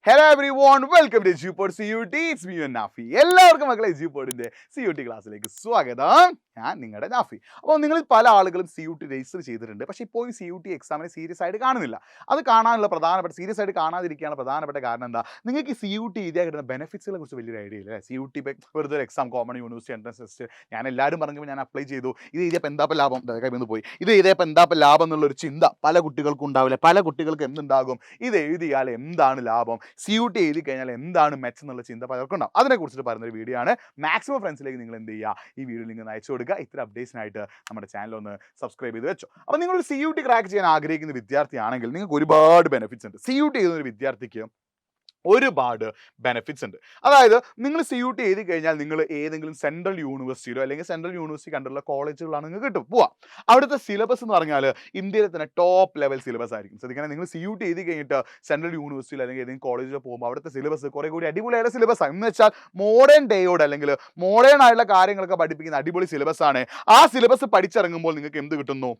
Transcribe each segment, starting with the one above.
Hello everyone welcome to Edupod CUT. It's me Nafi. എല്ലാവർക്കും മക്കളെ എജ്യൂപോഡിന്റെ CUT ക്ലാസ്സിലേക്ക് സ്വാഗതം. ഞാൻ നിങ്ങളുടെ നാഫി. അപ്പോൾ നിങ്ങളിൽ പല ആളുകളും CUT രജിസ്റ്റർ ചെയ്തിട്ടുണ്ട്, പക്ഷേ ഇപ്പോൾ ഈ CUT എക്സാമിനെ സീരിയസ് ആയിട്ട് കാണുന്നില്ല. അത് കാണാനുള്ള സീരിയസ് ആയിട്ട് കാണാതിരിക്കാനുള്ള പ്രധാനപ്പെട്ട കാരണം എന്താ? നിങ്ങൾക്ക് ഈ CUT എഴുതിയാൽ കിട്ടുന്ന ബെനിഫിറ്റ്സുകളെ കുറിച്ച് വലിയൊരു ഐഡിയ ഇല്ല. CUT വെറുതെ ഒരു exam, common university entrance test. ഞാൻ എല്ലാവരും പറഞ്ഞപ്പോൾ ഞാൻ അപ്ലൈ ചെയ്തു. ഇത് എഴുതിയപ്പോൾ എന്താ ലാഭം? കൈന്ന് പോയി. ഇത് എഴുതിയപ്പോൾ എന്താ ലാഭം എന്നുള്ളൊരു ചിന്ത പല കുട്ടികൾക്കും ഉണ്ടാവില്ല. പല കുട്ടികൾക്ക് എന്തുണ്ടാകും? ഇത് എഴുതിയാൽ എന്താണ് ലാഭം, CUT എഴുതി കഴിഞ്ഞാൽ എന്താണ് മെച്ചം എന്നുള്ള ചിന്ത പലർക്കും ഉണ്ടാവും. അതിനെക്കുറിച്ചിട്ട് പറയുന്നൊരു വീഡിയോ ആണ്. മാക്സിമം ഫ്രണ്ട്സിലേക്ക് നിങ്ങൾ എന്ത് ചെയ്യുക, ഈ വീഡിയോ ലിങ്ക് അയച്ചു കൊടുക്കുക. ഇത്ര അപ്ഡേറ്റ്സിനായിട്ട് നമ്മുടെ ചാനൽ ഒന്ന് സബ്സ്ക്രൈബ് ചെയ്ത് വെച്ചോ. അപ്പോൾ നിങ്ങളൊരു CUT ക്രാക്ക് ചെയ്യാൻ ആഗ്രഹിക്കുന്ന വിദ്യാർത്ഥിയാണെങ്കിൽ നിങ്ങൾക്ക് ഒരുപാട് ബെനിഫിറ്റ്സ് ഉണ്ട്. CUT ചെയ്യുന്ന ഒരു വിദ്യാർത്ഥിക്ക് ഒരുപാട് ബെനിഫിറ്റ്സ് ഉണ്ട്. അതായത് നിങ്ങൾ CUT എഴുതി കഴിഞ്ഞാൽ നിങ്ങൾ ഏതെങ്കിലും സെൻട്രൽ യൂണിവേഴ്സിറ്റിയിലോ അല്ലെങ്കിൽ സെൻട്രൽ യൂണിവേഴ്സിറ്റി കണ്ടുള്ള കോളേജുകളാണ് നിങ്ങൾക്ക് കിട്ടും പോവാം. അവിടുത്തെ സിലബസ് എന്ന് പറഞ്ഞാൽ ഇന്ത്യയിലെ തന്നെ ടോപ്പ് ലെവൽ സിലബസ് ആയിരിക്കും. ശ്രദ്ധിക്കണം, നിങ്ങൾ CUT എഴുതി കഴിഞ്ഞിട്ട് സെൻട്രൽ യൂണിവേഴ്സിറ്റിയിൽ അല്ലെങ്കിൽ ഏതെങ്കിലും കോളേജിൽ പോകുമ്പോൾ അവിടുത്തെ സിലബസ് കുറേ കൂടി അടിപൊളിയായ സിലബസ് ആണ്. എന്ന് വെച്ചാൽ മോഡേൺ ഡേയോട് അല്ലെങ്കിൽ മോഡേൺ ആയിട്ടുള്ള കാര്യങ്ങളൊക്കെ പഠിപ്പിക്കുന്ന അടിപൊളി സിലബസ് ആണ്. ആ സിലബസ് പഠിച്ചിറങ്ങുമ്പോൾ നിങ്ങൾക്ക് എന്ത് കിട്ടുന്നു?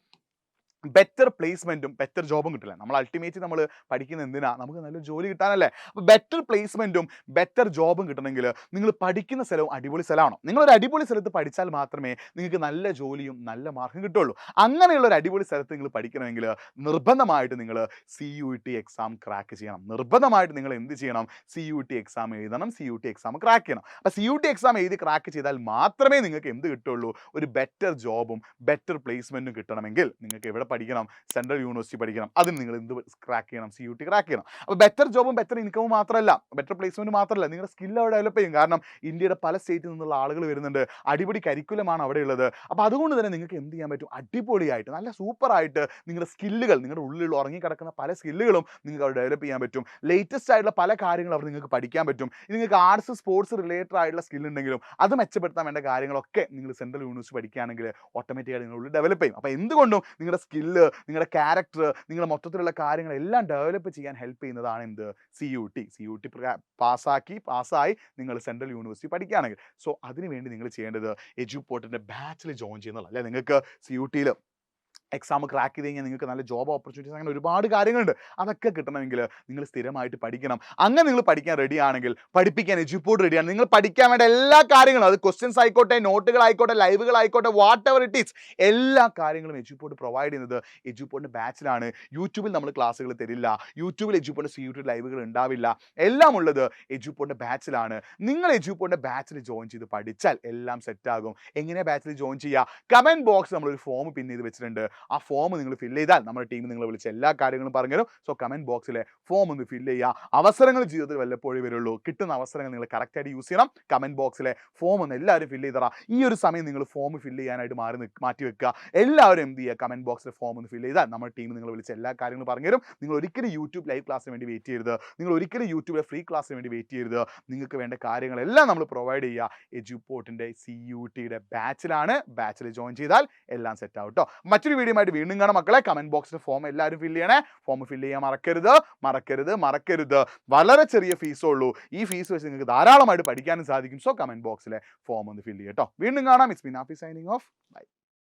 ബെറ്റർ പ്ലേസ്മെന്റും ബെറ്റർ ജോബും കിട്ടില്ല. നമ്മൾ അൾട്ടിമേറ്റ്ലി നമ്മൾ പഠിക്കുന്ന എന്തിനാ? നമുക്ക് നല്ലൊരു ജോലി കിട്ടാനല്ലേ. അപ്പോൾ ബെറ്റർ പ്ലേസ്മെന്റും ബെറ്റർ ജോബും കിട്ടണമെങ്കിൽ നിങ്ങൾ പഠിക്കുന്ന സ്ഥലവും അടിപൊളി സ്ഥലമാണോ? നിങ്ങളൊരു അടിപൊളി സ്ഥലത്ത് പഠിച്ചാൽ മാത്രമേ നിങ്ങൾക്ക് നല്ല ജോലിയും നല്ല മാർക്കും കിട്ടുള്ളൂ. അങ്ങനെയുള്ള ഒരു അടിപൊളി സ്ഥലത്ത് നിങ്ങൾ പഠിക്കണമെങ്കിൽ നിർബന്ധമായിട്ട് നിങ്ങൾ CUT എക്സാം ക്രാക്ക് ചെയ്യണം. നിർബന്ധമായിട്ട് നിങ്ങൾ എന്ത് ചെയ്യണം? CUT എക്സാം എഴുതണം, CUT എക്സാം ക്രാക്ക് ചെയ്യണം. അപ്പോൾ CUT എക്സാം എഴുതി ക്രാക്ക് ചെയ്താൽ മാത്രമേ നിങ്ങൾക്ക് എന്ത് കിട്ടുള്ളൂ? ഒരു ബെറ്റർ ജോബും ബെറ്റർ പ്ലേസ്മെന്റും കിട്ടണമെങ്കിൽ നിങ്ങൾക്ക് എവിടെ പഠിക്കണം? സെൻട്രൽ യൂണിവേഴ്സിറ്റി പഠിക്കണം. അതിന് നിങ്ങൾ എന്ത് ക്രാക്ക് ചെയ്യണം? CUT ക്രാക്ക് ചെയ്യണം. അപ്പോൾ ബെറ്റർ ജോബും ബെറ്റർ ഇൻകമും മാത്രമല്ല, ബെറ്റർ പ്ലേസ്മെന്റ് മാത്രമല്ല, നിങ്ങളുടെ സ്കിൽ അവിടെ ഡെവലപ്പ് ചെയ്യും. കാരണം ഇന്ത്യയുടെ പല സ്റ്റേറ്റിൽ നിന്നുള്ള ആളുകൾ വരുന്നുണ്ട്. അടിപൊളി കരിക്കുലമാണ് അവിടെ ഉള്ളത്. അപ്പോൾ അതുകൊണ്ട് തന്നെ നിങ്ങൾക്ക് എന്ത് ചെയ്യാൻ പറ്റും? അടിപൊളിയായിട്ട് നല്ല സൂപ്പറായിട്ട് നിങ്ങളുടെ സ്കില്ലുകൾ, നിങ്ങളുടെ ഉള്ളിൽ ഉറങ്ങിക്കിടക്കുന്ന പല സ്കില്ലുകളും നിങ്ങൾക്ക് അവിടെ ഡെവലപ്പ് ചെയ്യാൻ പറ്റും. ലേറ്റസ്റ്റ് ആയിട്ടുള്ള പല കാര്യങ്ങളും അവിടെ നിങ്ങൾക്ക് പഠിക്കാൻ പറ്റും. നിങ്ങൾക്ക് ആർട്സ് സ്പോർട്സ് റിലേറ്റഡ് ആയിട്ടുള്ള സ്കിൽ ഉണ്ടെങ്കിലും അത് മെച്ചപ്പെടുത്താൻ വേണ്ട കാര്യങ്ങളൊക്കെ നിങ്ങൾ സെൻട്രൽ യൂണിവേഴ്സിറ്റി പഠിക്കുകയാണെങ്കിൽ ഓട്ടോമാറ്റിക്കായിട്ട് നിങ്ങളുടെ ഡെവലപ്പ് ചെയ്യും. അപ്പോൾ എന്തുകൊണ്ടും നിങ്ങളുടെ സ്കില്ല്, നിങ്ങളുടെ ക്യാരക്ടർ, നിങ്ങളുടെ മൊത്തത്തിലുള്ള കാര്യങ്ങളെല്ലാം ഡെവലപ്പ് ചെയ്യാൻ ഹെൽപ്പ് ചെയ്യുന്നതാണ് എന്ത്? CUT പാസ്സായി നിങ്ങൾ സെൻട്രൽ യൂണിവേഴ്സിറ്റി പഠിക്കുകയാണെങ്കിൽ. സോ അതിനുവേണ്ടി നിങ്ങൾ ചെയ്യേണ്ടത് എജ്യൂപോർട്ടിൻ്റെ ബാച്ചിൽ ജോയിൻ ചെയ്യുന്നതല്ല. അല്ലെ, നിങ്ങൾക്ക് CUTയിൽ എക്സാം ക്രാക്ക് ചെയ്ത് കഴിഞ്ഞാൽ നിങ്ങൾക്ക് നല്ല ജോബ് ഓപ്പർച്യൂണിറ്റീസ്, അങ്ങനെ ഒരുപാട് കാര്യങ്ങളുണ്ട്. അതൊക്കെ കിട്ടണമെങ്കിൽ നിങ്ങൾ സ്ഥിരമായിട്ട് പഠിക്കണം. അങ്ങനെ നിങ്ങൾ പഠിക്കാൻ റെഡി ആണെങ്കിൽ പഠിപ്പിക്കാൻ എജ്യൂപോർട്ട് റെഡിയാണ്. നിങ്ങൾ പഠിക്കാൻ വേണ്ട എല്ലാ കാര്യങ്ങളും, അത് ക്വസ്റ്റ്യൻസ് ആയിക്കോട്ടെ, നോട്ടുകളായിക്കോട്ടെ, ലൈവുകളായിക്കോട്ടെ, വാട്ട് എവർ ഇറ്റ് ഈസ്, എല്ലാ കാര്യങ്ങളും എജ്യൂപോർട്ട് പ്രൊവൈഡ് ചെയ്യുന്നത് എജ്യൂപോർട്ടിൻ്റെ ബാച്ചിലാണ്. യൂട്യൂബിൽ നമ്മൾ ക്ലാസ്സുകൾ തരില്ല. യൂട്യൂബിൽ എജ്യൂപോർട്ട് CUT ലൈവുകൾ ഉണ്ടാവില്ല. എല്ലാം ഉള്ളത് എജ്യൂപോർട്ടിൻ്റെ ബാച്ചിലാണ്. നിങ്ങൾ എജ്യൂപോർട്ടിൻ്റെ ബാച്ചിൽ ജോയിൻ ചെയ്ത് പഠിച്ചാൽ എല്ലാം സെറ്റാകും. എങ്ങനെ ബാച്ചിൽ ജോയിൻ ചെയ്യുക? കമൻറ്റ് ബോക്സ് നമ്മളൊരു ഫോം പിൻ ചെയ്ത് വെച്ചിട്ടുണ്ട്. ആ ഫോം നിങ്ങൾ ഫില്ല് ചെയ്താൽ നമ്മുടെ ടീം നിങ്ങളെ വിളിച്ച് എല്ലാ കാര്യങ്ങളും പറഞ്ഞുതരും. സോ കമൻറ്റ് ബോക്സിലെ ഫോം ഒന്ന് ഫില്ല് ചെയ്യുക. അവസരങ്ങൾ ജീവിതത്തിൽ വല്ലപ്പോഴേ വരുള്ളൂ. കിട്ടുന്ന അവസരങ്ങൾ നിങ്ങൾ കറക്റ്റായിട്ട് യൂസ് ചെയ്യണം. കമൻറ്റ് ബോക്സിലെ ഫോം ഒന്ന് എല്ലാവരും ഫില്ല് ചെയ്തറ. ഈ ഒരു സമയം നിങ്ങൾ ഫോം ഫില്ല് ചെയ്യാനായിട്ട് മാറ്റി വെക്കുക. എല്ലാവരും എന്ത് ചെയ്യുക? കമൻറ്റ് ബോക്സിലെ ഫോം ഒന്ന് ഫില്ല് ചെയ്താൽ നമ്മുടെ ടീം നിങ്ങളെ വിളിച്ച് എല്ലാ കാര്യങ്ങളും പറഞ്ഞുതരും. നിങ്ങൾ ഒരിക്കലും യൂട്യൂബ് ലൈവ് ക്ലാസ്സിന് വേണ്ടി വെയിറ്റ് ചെയ്യരുത്. നിങ്ങൾ ഒരിക്കലും യൂട്യൂബിലെ ഫ്രീ ക്ലാസ്സിന് വേണ്ടി വെയിറ്റ് ചെയ്യരുത്. നിങ്ങൾക്ക് വേണ്ട കാര്യങ്ങളെല്ലാം നമ്മൾ പ്രൊവൈഡ് ചെയ്യുക എജ്യൂപോർട്ടിൻ്റെ CUTയുടെ ബാച്ചിലാണ്. ബാച്ചിൽ ജോയിൻ ചെയ്താൽ എല്ലാം സെറ്റ് ആവും കേട്ടോ. മറ്റൊരു വീഡിയോ ആയിട്ട് വീണ്ടും കാണാം മക്കളെ. കമൻറ്റ് ബോക്സിൽ ഫോം എല്ലാവരും ഫില്ല് ചെയ്യണേ. ഫോം ഫില്ല് ചെയ്യാൻ മറക്കരുത്. വളരെ ചെറിയ ഫീസേ ഉള്ളൂ. ഈ ഫീസ് വെച്ച് നിങ്ങൾക്ക് ധാരാളമായിട്ട് പഠിക്കാനും സാധിക്കും. സോ കമൻറ്റ് ബോക്സിലെ ഫോം ഒന്ന് ഫില്ല് ചെയ്യട്ടോ. വീണ്ടും കാണാം. It's me Nafi signing off. By.